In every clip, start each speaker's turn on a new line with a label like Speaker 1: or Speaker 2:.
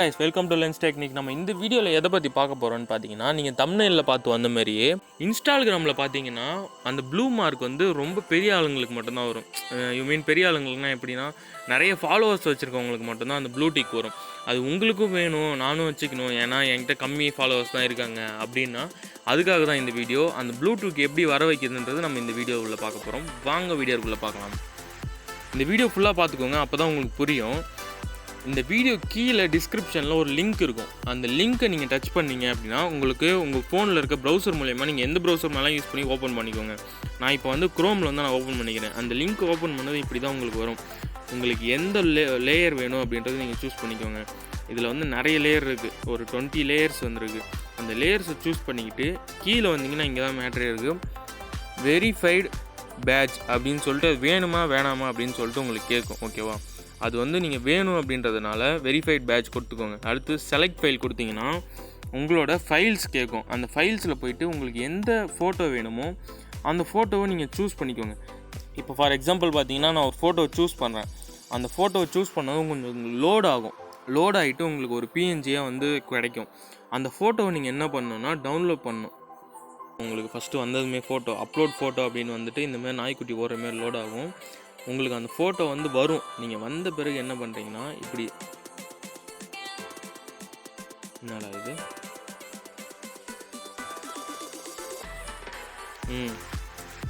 Speaker 1: guys, welcome to Lens Technique. நம்ம இந்த வீடியோவில் எதை பற்றி பார்க்க போகிறோம்னு பார்த்தீங்கன்னா, நீங்கள் தம்ப்நெயிலில் பார்த்து வந்த மாதிரியே இன்ஸ்டாகிராமில் பார்த்தீங்கன்னா அந்த ப்ளூ மார்க் வந்து ரொம்ப பெரிய ஆளுங்களுக்கு மட்டும்தான் வரும். பெரிய ஆளுங்களுக்குனா எப்படின்னா, நிறைய ஃபாலோவர்ஸ் வச்சுருக்கவங்களுக்கு மட்டும்தான் அந்த ப்ளூ டிக் வரும். அது உங்களுக்கும் வேணும், நானும் வச்சுக்கணும், ஏன்னா என்கிட்ட கம்மி ஃபாலோவர்ஸ் தான் இருக்காங்க அப்படின்னா அதுக்காக தான் இந்த வீடியோ. அந்த ப்ளூ டிக் எப்படி வர வைக்கிறதுன்றது நம்ம இந்த வீடியோவில் பார்க்க போகிறோம். வாங்க வீடியோக்குள்ளே பார்க்கலாம். இந்த வீடியோ ஃபுல்லாக பார்த்துக்கோங்க, அப்போ தான் உங்களுக்கு புரியும். இந்த வீடியோ கீழே டிஸ்கிரிப்ஷனில் ஒரு லிங்க் இருக்கும். அந்த லிங்க்கை நீங்கள் டச் பண்ணிங்க அப்படின்னா உங்களுக்கு உங்கள் ஃபோனில் இருக்க ப்ரௌசர் மூலயமா நீங்கள் எந்த ப்ரௌசர் மேலே யூஸ் பண்ணி ஓப்பன் பண்ணிக்கோங்க. நான் இப்போ வந்து குரோமில் வந்து நான் ஓப்பன் பண்ணிக்கிறேன். அந்த லிங்க் ஓப்பன் பண்ணது இப்படி தான் உங்களுக்கு வரும். உங்களுக்கு எந்த லேயர் வேணும் அப்படின்றது நீங்கள் சூஸ் பண்ணிக்கோங்க. இதில் வந்து நிறைய லேயர் இருக்குது, ஒரு 20 லேயர்ஸ் வந்துருக்கு. அந்த லேயர்ஸை சூஸ் பண்ணிக்கிட்டு கீழே வந்தீங்கன்னா இங்கே தான் மேட்ரே இருக்குது. வெரிஃபைடு பேட்ச் அப்படின்னு சொல்லிட்டு அது வேணுமா வேணாமா அப்படின்னு சொல்லிட்டு உங்களுக்கு கேட்கும். ஓகேவா, அது வந்து நீங்கள் வேணும் அப்படின்றதுனால வெரிஃபைட் பேட்ச் கொடுத்துக்கோங்க. அடுத்து செலக்ட் ஃபைல் கொடுத்தீங்கன்னா உங்களோட ஃபைல்ஸ் கேட்கும். அந்த ஃபைல்ஸில் போய்ட்டு உங்களுக்கு எந்த ஃபோட்டோ வேணுமோ அந்த ஃபோட்டோவை நீங்கள் சூஸ் பண்ணிக்கோங்க. இப்போ ஃபார் எக்ஸாம்பிள் பார்த்தீங்கன்னா நான் ஒரு ஃபோட்டோவை சூஸ் பண்ணுறேன். அந்த ஃபோட்டோவை சூஸ் பண்ணதும் கொஞ்சம் லோட் ஆகும். லோட் ஆகிட்டு உங்களுக்கு ஒரு பிஎன்ஜியாக வந்து கிடைக்கும். அந்த ஃபோட்டோவை நீங்கள் என்ன பண்ணணும்னா டவுன்லோட் பண்ணணும். உங்களுக்கு ஃபஸ்ட்டு வந்ததுமே ஃபோட்டோ அப்லோட் ஃபோட்டோ அப்படின்னு வந்துட்டு இந்தமாதிரி நாய்க்குட்டி ஓடுற மாரி லோட் ஆகும். உங்களுக்கு அந்த ஃபோட்டோ வந்து வரும். நீங்கள் வந்த பிறகு என்ன பண்ணுறீங்கன்னா இப்படி என்னடா இது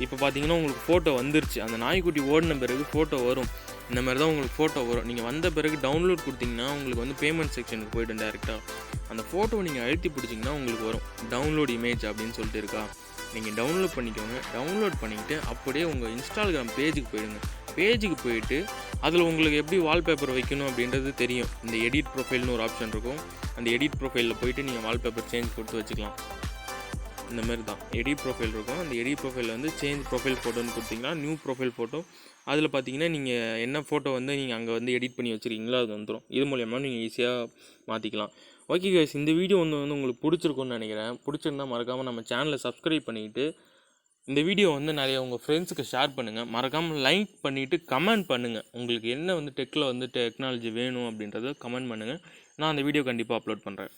Speaker 1: இப்போ பார்த்தீங்கன்னா உங்களுக்கு ஃபோட்டோ வந்துருச்சு. அந்த நாய்க்குட்டி ஓடின பிறகு ஃபோட்டோ வரும். இந்த மாதிரி தான் உங்களுக்கு ஃபோட்டோ வரும். நீங்கள் வந்த பிறகு டவுன்லோட் கொடுத்தீங்கன்னா உங்களுக்கு வந்து பேமெண்ட் செக்ஷனுக்கு போய்ட்டு டேரெக்டாக அந்த ஃபோட்டோவை நீங்கள் அழுத்தி பிடிச்சிங்கன்னா உங்களுக்கு வரும் டவுன்லோட் இமேஜ் அப்படின்னு சொல்லிட்டு இருக்கா. நீங்கள் டவுன்லோட் பண்ணிக்கோங்க. டவுன்லோட் பண்ணிவிட்டு அப்படியே உங்கள் இன்ஸ்டாகிராம் பேஜுக்கு போயிடுங்க. பேஜுக்கு போயிட்டு அதில் உங்களுக்கு எப்படி வால்பேப்பர் வைக்கணும் அப்படின்றது தெரியும். இந்த எடிட் ப்ரொஃபைல்னு ஒரு ஆப்ஷன் இருக்கும். அந்த எடிட் ப்ரொஃபைலில் போய்ட்டு நீங்கள் வால்பேப்பர் சேஞ்ச் கொடுத்து வச்சுக்கலாம். இந்த மாதிரி தான் எடிட் ப்ரொஃபைல் இருக்கும். அந்த எடிட் ப்ரொஃபைலில் வந்து சேஞ்ச் ப்ரொஃபைல் ஃபோட்டோன்னு கொடுத்தீங்கன்னா நியூ ப்ரொஃபைல் ஃபோட்டோ அதில் பார்த்தீங்கன்னா நீங்கள் என்ன ஃபோட்டோ வந்து நீங்கள் அங்கே வந்து எடிட் பண்ணி வச்சுருக்கீங்களோ அது வந்துடும். இது மூலயமா நீங்கள் ஈஸியாக மாற்றிக்கலாம். ஓகே கைஸ், இந்த வீடியோ வந்து உங்களுக்கு பிடிச்சிருக்குன்னு நினைக்கிறேன். பிடிச்சிருந்தா மறக்காமல் நம்ம சேனலை சப்ஸ்கிரைப் பண்ணிவிட்டு இந்த வீடியோ வந்து நிறைய உங்கள் ஃப்ரெண்ட்ஸுக்கு ஷேர் பண்ணுங்கள். மறக்காமல் லைக் பண்ணிவிட்டு கமெண்ட் பண்ணுங்கள். உங்களுக்கு என்ன வந்து டெக்கில் வந்து டெக்னாலஜி வேணும் அப்படின்றத கமெண்ட் பண்ணுங்கள். நான் அந்த வீடியோ கண்டிப்பாக அப்லோட் பண்ணுறேன்.